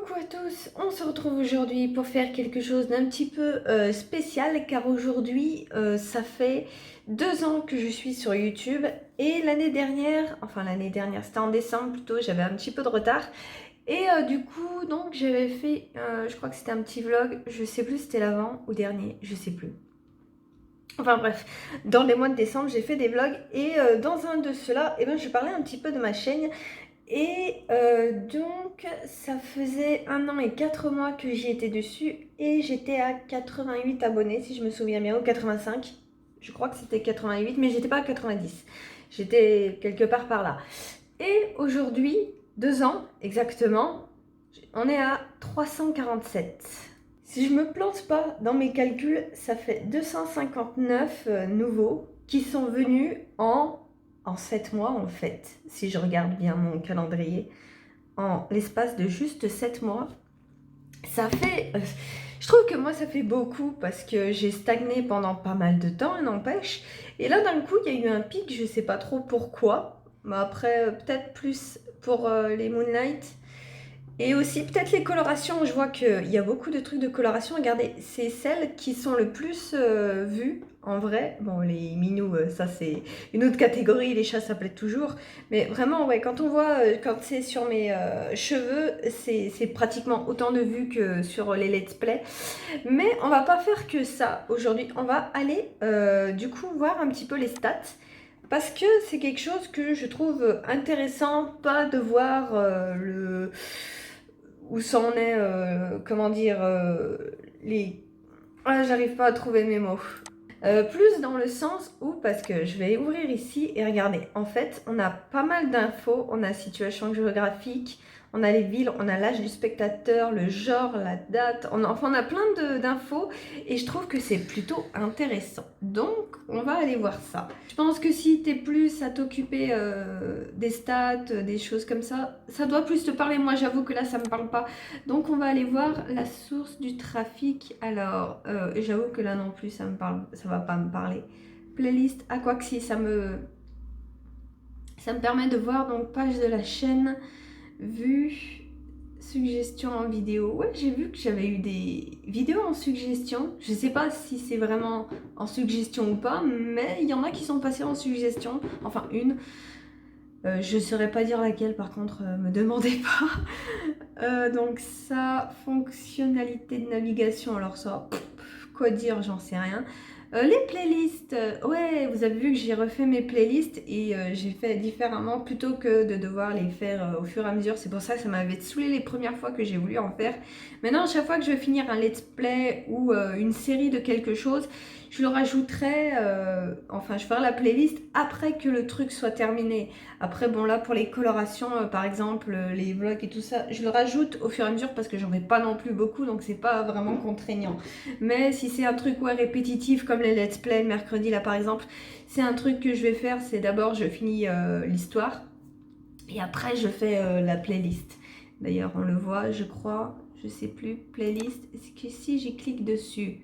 Coucou à tous, on se retrouve aujourd'hui pour faire quelque chose d'un petit peu spécial car aujourd'hui ça fait 2 ans que je suis sur YouTube et l'année dernière c'était en décembre plutôt, j'avais un petit peu de retard et du coup donc j'avais fait, je crois que c'était un petit vlog, je sais plus si c'était l'avant ou dernier, je sais plus. Enfin bref, dans les mois de décembre j'ai fait des vlogs et dans un de ceux-là, je parlais un petit peu de ma chaîne. Et donc, ça faisait 1 an et 4 mois que j'y étais dessus et j'étais à 88 abonnés, si je me souviens bien, ou 85. Je crois que c'était 88, mais j'étais pas à 90. J'étais quelque part par là. Et aujourd'hui, 2 ans exactement, on est à 347. Si je me plante pas dans mes calculs, ça fait 259 nouveaux qui sont venus en 7 mois en fait, si je regarde bien mon calendrier, en l'espace de juste 7 mois. Ça fait... je trouve que moi ça fait beaucoup parce que j'ai stagné pendant pas mal de temps, n'empêche. Et là d'un coup il y a eu un pic, je sais pas trop pourquoi. Mais après peut-être plus pour les Moonlight. Et aussi peut-être les colorations, je vois qu'il y a beaucoup de trucs de coloration. Regardez, c'est celles qui sont le plus vues en vrai. Bon, les minous, ça c'est une autre catégorie, les chats ça plaît toujours. Mais vraiment, ouais, quand on voit, quand c'est sur mes cheveux, c'est pratiquement autant de vues que sur les let's play. Mais on va pas faire que ça aujourd'hui. On va aller du coup voir un petit peu les stats. Parce que c'est quelque chose que je trouve intéressant, pas de voir où ça en est, comment dire, les... Ah, j'arrive pas à trouver mes mots. Plus dans le sens où, parce que je vais ouvrir ici et regardez, en fait, on a pas mal d'infos, on a situation géographique, on a les villes, on a l'âge du spectateur, le genre, la date, on a plein d'infos et je trouve que c'est plutôt intéressant. Donc, on va aller voir ça. Je pense que si t'es plus à t'occuper des stats, des choses comme ça doit plus te parler. Moi, j'avoue que là, ça me parle pas. Donc, on va aller voir la source du trafic. Alors, j'avoue que là non plus, ça va pas me parler. Playlist, à quoi que si, ça me permet de voir donc page de la chaîne, vue, suggestions en vidéo. Ouais, j'ai vu que j'avais eu des vidéos en suggestion. Je sais pas si c'est vraiment en suggestion ou pas, mais il y en a qui sont passées en suggestion. Enfin, une. Je saurais pas dire laquelle, par contre, me demandez pas. Donc ça, fonctionnalité de navigation, alors ça, quoi dire, j'en sais rien. Les playlists, ouais, vous avez vu que j'ai refait mes playlists et j'ai fait différemment plutôt que de devoir les faire au fur et à mesure. C'est pour ça que ça m'avait saoulé les premières fois que j'ai voulu en faire. Maintenant, à chaque fois que je vais finir un let's play ou une série de quelque chose, je le rajouterai, je ferai la playlist après que le truc soit terminé. Après, bon là, pour les colorations, par exemple, les vlogs et tout ça, je le rajoute au fur et à mesure parce que j'en fais pas non plus beaucoup, donc c'est pas vraiment contraignant. Mais si c'est un truc répétitif comme les let's play le mercredi là par exemple, c'est un truc que je vais faire, c'est d'abord je finis l'histoire et après je fais la playlist. D'ailleurs on le voit je crois, je sais plus, playlist, est-ce que si j'y clique dessus.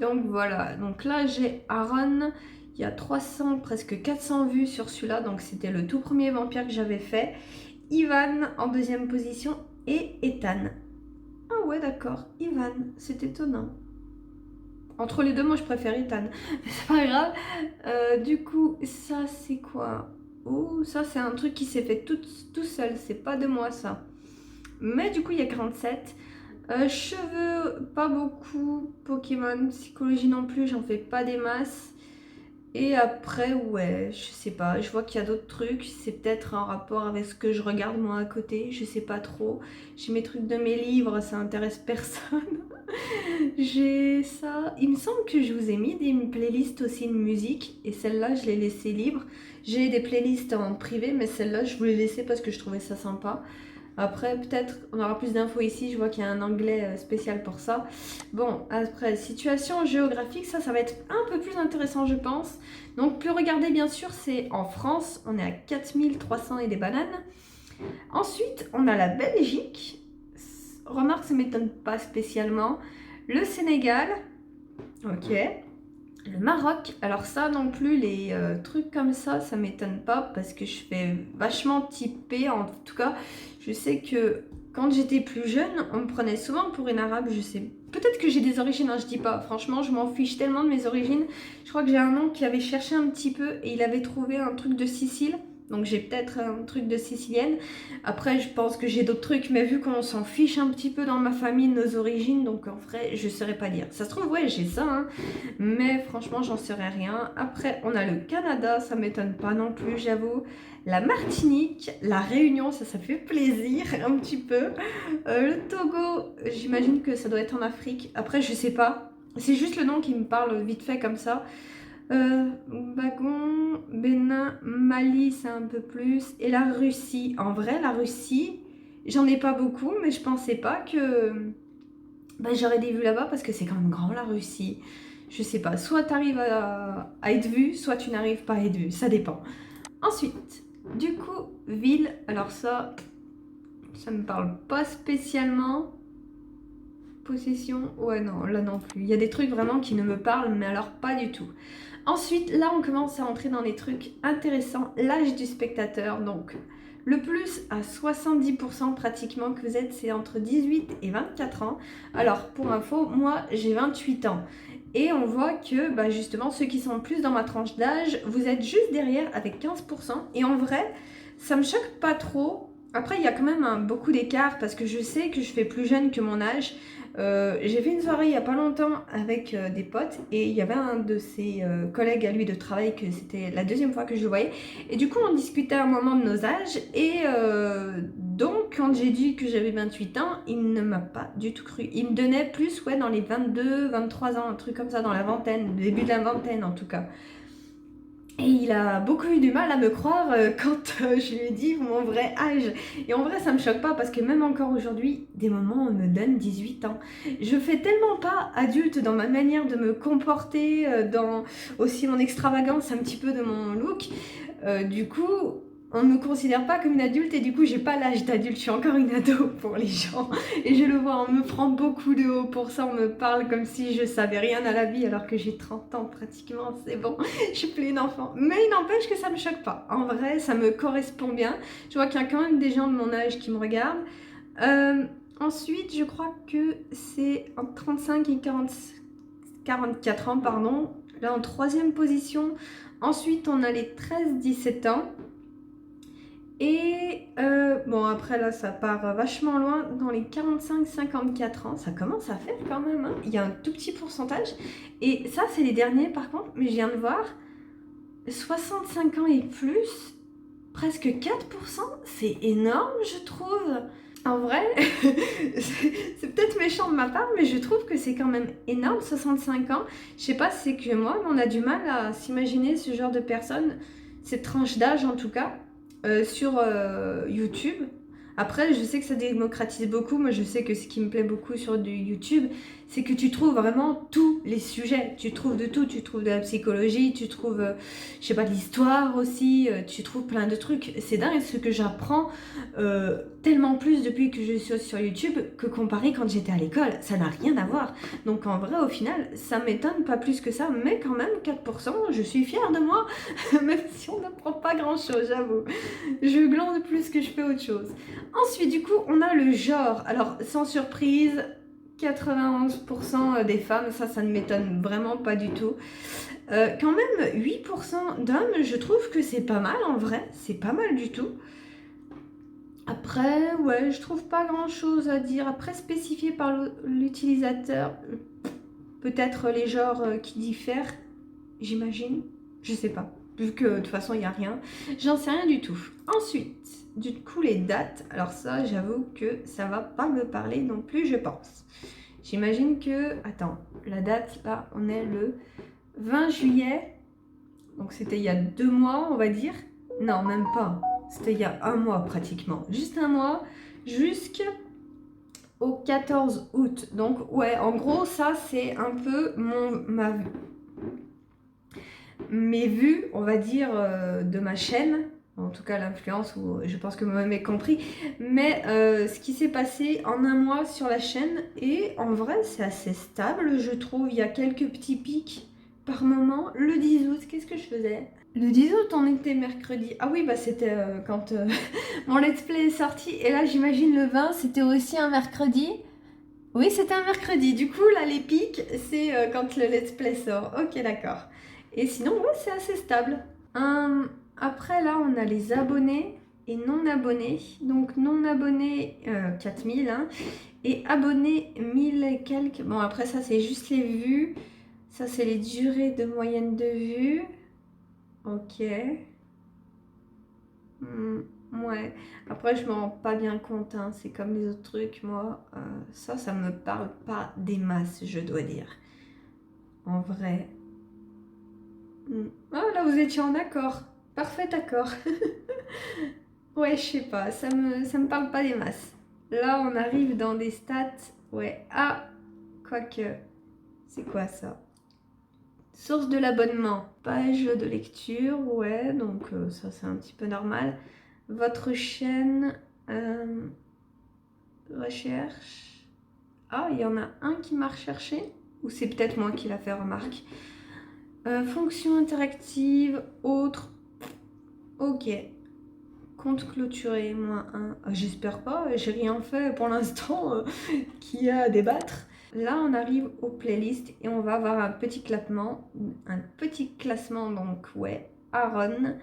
Donc voilà, donc là j'ai Aaron, il y a 300, presque 400 vues sur celui-là, donc c'était le tout premier vampire que j'avais fait. Ivan en deuxième position et Ethan. Ah ouais d'accord, Ivan, c'est étonnant. Entre les deux, moi je préfère Ethan. Mais c'est pas grave. Du coup, ça c'est quoi? Oh, ça c'est un truc qui s'est fait tout seul. C'est pas de moi ça. Mais du coup, il y a 47. Cheveux, pas beaucoup. Pokémon, psychologie non plus, j'en fais pas des masses. Et après, ouais, je sais pas, je vois qu'il y a d'autres trucs, c'est peut-être en rapport avec ce que je regarde moi à côté, je sais pas trop. J'ai mes trucs de mes livres, ça intéresse personne. J'ai ça, il me semble que je vous ai mis des playlists aussi de musique, et celle-là je l'ai laissée libre. J'ai des playlists en privé, mais celle-là je voulais laisser parce que je trouvais ça sympa. Après, peut-être on aura plus d'infos ici, je vois qu'il y a un onglet spécial pour ça. Bon, après, situation géographique, ça va être un peu plus intéressant, je pense. Donc, plus regarder, bien sûr, c'est en France, on est à 4300 et des bananes. Ensuite, on a la Belgique. Remarque, ça ne m'étonne pas spécialement. Le Sénégal, ok. Le Maroc, alors ça non plus, les trucs comme ça m'étonne pas parce que je fais vachement typer. En tout cas, je sais que quand j'étais plus jeune, on me prenait souvent pour une arabe, je sais. Peut-être que j'ai des origines, hein, je dis pas. Franchement, je m'en fiche tellement de mes origines. Je crois que j'ai un oncle qui avait cherché un petit peu et il avait trouvé un truc de Sicile. Donc j'ai peut-être un truc de sicilienne. Après, je pense que j'ai d'autres trucs, mais vu qu'on s'en fiche un petit peu dans ma famille de nos origines, donc en vrai, je saurais pas dire. Ça se trouve, ouais, j'ai ça, hein, mais franchement, j'en saurais rien. Après, on a le Canada, ça m'étonne pas non plus, j'avoue. La Martinique, la Réunion, ça fait plaisir un petit peu. Le Togo, j'imagine que ça doit être en Afrique. Après, je sais pas. C'est juste le nom qui me parle vite fait comme ça. Bagon, Bénin, Mali, c'est un peu plus. Et la Russie. En vrai, la Russie, j'en ai pas beaucoup, mais je pensais pas que j'aurais des vues là-bas parce que c'est quand même grand la Russie. Je sais pas, soit tu arrives à être vu, soit tu n'arrives pas à être vu. Ça dépend. Ensuite, du coup, ville. Alors ça me parle pas spécialement. Possession, ouais non, là non plus. Il y a des trucs vraiment qui ne me parlent, mais alors pas du tout. Ensuite, là on commence à entrer dans des trucs intéressants. L'âge du spectateur, donc le plus à 70% pratiquement que vous êtes, c'est entre 18 et 24 ans. Alors pour info, moi j'ai 28 ans. Et on voit que justement ceux qui sont plus dans ma tranche d'âge, vous êtes juste derrière avec 15%. Et en vrai, ça me choque pas trop. Après, il y a quand même beaucoup d'écart parce que je sais que je fais plus jeune que mon âge. J'ai fait une soirée il n'y a pas longtemps avec des potes et il y avait un de ses collègues à lui de travail que c'était la deuxième fois que je le voyais. Et du coup, on discutait à un moment de nos âges et donc quand j'ai dit que j'avais 28 ans, il ne m'a pas du tout cru. Il me donnait plus dans les 22, 23 ans, un truc comme ça, dans la vingtaine, début de la vingtaine en tout cas. Et il a beaucoup eu du mal à me croire quand je lui ai dit mon vrai âge. Et en vrai, ça me choque pas parce que même encore aujourd'hui, des moments, on me donne 18 ans. Je fais tellement pas adulte dans ma manière de me comporter, dans aussi mon extravagance, un petit peu de mon look. Du coup, on ne me considère pas comme une adulte et du coup, j'ai pas l'âge d'adulte. Je suis encore une ado pour les gens. Et je le vois, on me prend beaucoup de haut pour ça. On me parle comme si je savais rien à la vie alors que j'ai 30 ans pratiquement. C'est bon, je suis plus une enfant. Mais il n'empêche que ça me choque pas. En vrai, ça me correspond bien. Je vois qu'il y a quand même des gens de mon âge qui me regardent. Ensuite, je crois que c'est entre 35 et 44 ans, pardon. Là, en troisième position. Ensuite, on a les 13-17 ans. Et bon, après là, ça part vachement loin. Dans les 45-54 ans, ça commence à faire quand même, hein. Il y a un tout petit pourcentage. Et ça, c'est les derniers par contre, mais je viens de voir, 65 ans et plus, presque 4%, c'est énorme, je trouve. En vrai, c'est peut-être méchant de ma part, mais je trouve que c'est quand même énorme, 65 ans. Je sais pas si c'est que moi, mais on a du mal à s'imaginer ce genre de personnes, cette tranche d'âge en tout cas. Sur YouTube. Après, je sais que ça démocratise beaucoup. Moi, je sais que ce qui me plaît beaucoup sur du YouTube, c'est que tu trouves vraiment tous les sujets. Tu trouves de tout. Tu trouves de la psychologie, tu trouves, je sais pas, de l'histoire aussi. Tu trouves plein de trucs. C'est dingue ce que j'apprends tellement plus depuis que je suis sur YouTube que comparé quand j'étais à l'école. Ça n'a rien à voir. Donc en vrai, au final, ça m'étonne pas plus que ça. Mais quand même, 4%, je suis fière de moi. Même si on n'apprend pas grand-chose, j'avoue. Je glande plus que je fais autre chose. Ensuite, du coup, on a le genre. Alors, sans surprise, 91% des femmes, ça ne m'étonne vraiment pas du tout. Quand même, 8% d'hommes, je trouve que c'est pas mal en vrai. C'est pas mal du tout. Après, ouais, je trouve pas grand-chose à dire. Après, spécifié par l'utilisateur, peut-être les genres qui diffèrent, j'imagine. Je sais pas. Vu que de toute façon, il n'y a rien. J'en sais rien du tout. Ensuite, du coup, les dates. Alors ça, j'avoue que ça va pas me parler non plus, je pense. J'imagine que... Attends, la date, là, on est le 20 juillet. Donc c'était il y a 2 mois, on va dire. Non, même pas. C'était il y a 1 mois pratiquement. Juste 1 mois. Jusqu'au 14 août. Donc ouais, en gros, ça, c'est un peu mes vues, on va dire, de ma chaîne, en tout cas l'influence, je pense que vous m'avez compris, mais ce qui s'est passé en 1 mois sur la chaîne, et en vrai c'est assez stable, je trouve. Il y a quelques petits pics par moment. Le 10 août, qu'est-ce que je faisais? Le 10 août, on était mercredi. Ah oui, bah c'était quand mon let's play est sorti. Et là, j'imagine le 20, c'était aussi un mercredi. Oui, c'était un mercredi. Du coup, là, les pics, c'est quand le let's play sort. Ok, d'accord. Et sinon, ouais, c'est assez stable. Après, là, on a les abonnés et non abonnés. Donc, non abonnés, 4000. Hein, et abonnés, 1000 et quelques. Bon, après, ça, c'est juste les vues. Ça, c'est les durées de moyenne de vues. Ok. Ouais. Après, je me rends pas bien compte. Hein. C'est comme les autres trucs, moi. Ça me parle pas des masses, je dois dire. En vrai. Ah, là, vous étiez en accord. Parfait accord. Ouais, je sais pas. Ça me parle pas des masses. Là, on arrive dans des stats. Ouais. Ah, quoique. C'est quoi ça? Source de l'abonnement. Page de lecture. Ouais, donc ça, c'est un petit peu normal. Votre chaîne. Recherche. Ah, il y en a un qui m'a recherché. Ou c'est peut-être moi qui l'a fait remarque. Fonction interactive. Autre. Ok. Compte clôturé, -1. J'espère pas, j'ai rien fait pour l'instant qui a à débattre. Là, on arrive aux playlists et on va avoir un petit classement, donc ouais, Aaron,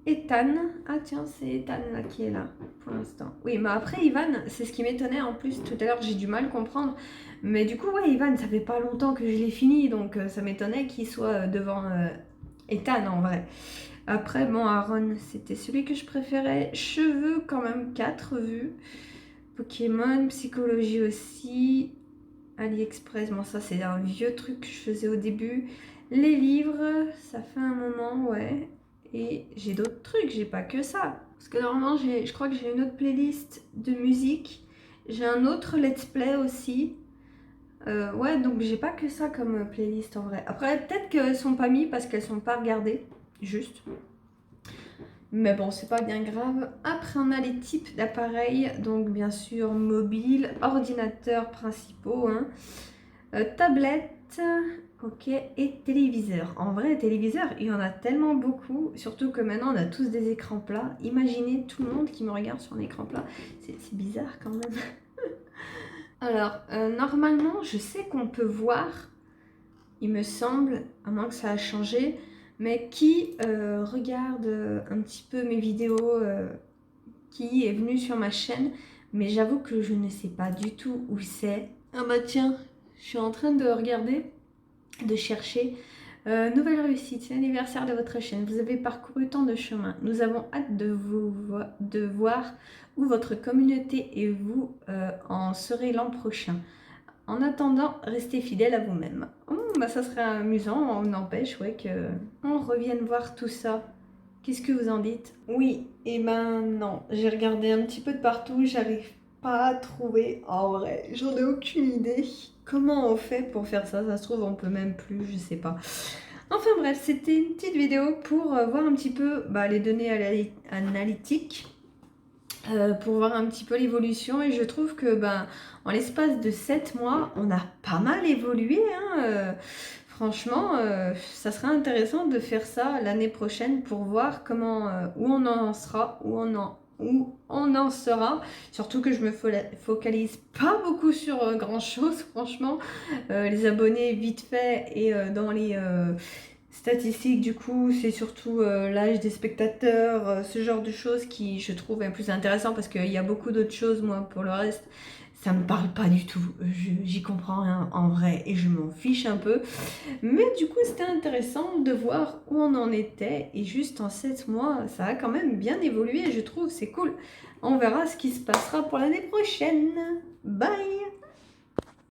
Ethan. Ah tiens, c'est Ethan là qui est là pour l'instant. Oui, mais après Ivan, c'est ce qui m'étonnait en plus. Tout à l'heure, j'ai du mal à comprendre. Mais du coup, ouais, Ivan, ça fait pas longtemps que je l'ai fini, donc ça m'étonnait qu'il soit devant Ethan en vrai. Après, bon, Aaron, c'était celui que je préférais. Cheveux, quand même, 4 vues. Pokémon, psychologie aussi. AliExpress, bon, ça, c'est un vieux truc que je faisais au début. Les livres, ça fait un moment, ouais. Et j'ai d'autres trucs, j'ai pas que ça. Parce que normalement, je crois que j'ai une autre playlist de musique. J'ai un autre let's play aussi. Ouais, donc j'ai pas que ça comme playlist en vrai. Après, peut-être qu'elles sont pas mises parce qu'elles sont pas regardées. Juste. Mais bon, c'est pas bien grave. Après, on a les types d'appareils. Donc, bien sûr, mobile, ordinateur principaux, hein, tablette, ok, et téléviseur. En vrai, téléviseur, il y en a tellement beaucoup. Surtout que maintenant, on a tous des écrans plats. Imaginez tout le monde qui me regarde sur un écran plat. C'est bizarre quand même. Alors, normalement, je sais qu'on peut voir, il me semble, à moins que ça a changé, mais qui regarde un petit peu mes vidéos, qui est venu sur ma chaîne, mais j'avoue que je ne sais pas du tout où c'est. Ah bah tiens, je suis en train de regarder, de chercher. Nouvelle réussite, c'est l'anniversaire de votre chaîne. Vous avez parcouru tant de chemins. Nous avons hâte de voir où votre communauté et vous en serez l'an prochain. En attendant, restez fidèle à vous-même. Bah ça serait amusant, on n'empêche, ouais, qu'on revienne voir tout ça. Qu'est-ce que vous en dites? Oui, et ben non, j'ai regardé un petit peu de partout, j'arrive pas à trouver. En vrai, j'en ai aucune idée. Comment on fait pour faire ça? Ça se trouve, on peut même plus, je sais pas. Enfin bref, c'était une petite vidéo pour voir un petit peu les données analytiques. Pour voir un petit peu l'évolution et je trouve que en l'espace de 7 mois on a pas mal évolué hein, franchement ça serait intéressant de faire ça l'année prochaine pour voir comment où on en sera, où on en sera, surtout que je me focalise pas beaucoup sur grand chose franchement, les abonnés vite fait et dans les statistiques, du coup, c'est surtout l'âge des spectateurs, ce genre de choses qui, je trouve, est plus intéressant parce qu'il y a beaucoup d'autres choses, moi, pour le reste, ça me parle pas du tout. J'y comprends rien en vrai et je m'en fiche un peu. Mais du coup, c'était intéressant de voir où on en était et juste en 7 mois, ça a quand même bien évolué, je trouve, c'est cool. On verra ce qui se passera pour l'année prochaine. Bye!